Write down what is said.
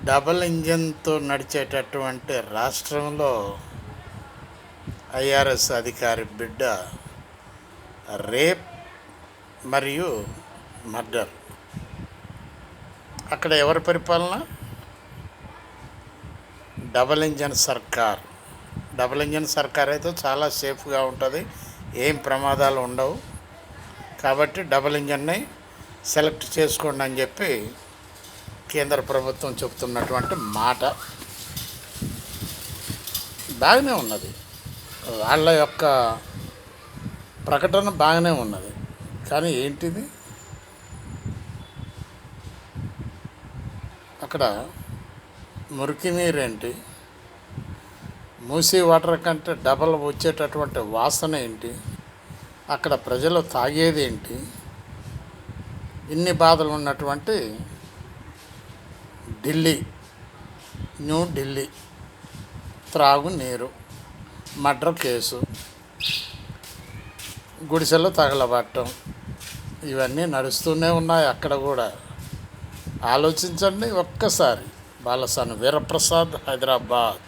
Double ఇంజన్తో నడిచేటటువంటి రాష్ట్రంలో IRS అధికారి బిడ్డ రేప్ మరియు మర్డర్. అక్కడ ఎవరి పరిపాలన? డబల్ ఇంజన్ సర్కార్. డబల్ ఇంజన్ సర్కార్ అయితే చాలా సేఫ్గా ఉంటుంది, ఏం ప్రమాదాలు ఉండవు. కాబట్టి డబల్ ఇంజన్ని సెలెక్ట్ చేసుకోండి అని చెప్పి కేంద్ర ప్రభుత్వం చెప్తున్నటువంటి మాట బాగానే ఉన్నది. వాళ్ళ యొక్క ప్రకటన బాగానే ఉన్నది. కానీ ఏంటిది, అక్కడ మురికి నీరేంటి, మూసీ వాటర్ కంటే డబల్ వచ్చేటటువంటి వాసన ఏంటి, అక్కడ ప్రజలు తాగేది ఏంటి, ఇన్ని బాధలు ఉన్నటువంటి ఢిల్లీ, న్యూ ఢిల్లీ త్రాగునీరు మర్డర్ కేసు, గుడిసెలు తగలబట్టం, ఇవన్నీ నడుస్తూనే ఉన్నాయి అక్కడ కూడా. ఆలోచించండి ఒక్కసారి. బాలసాని వీరప్రసాద్, హైదరాబాద్.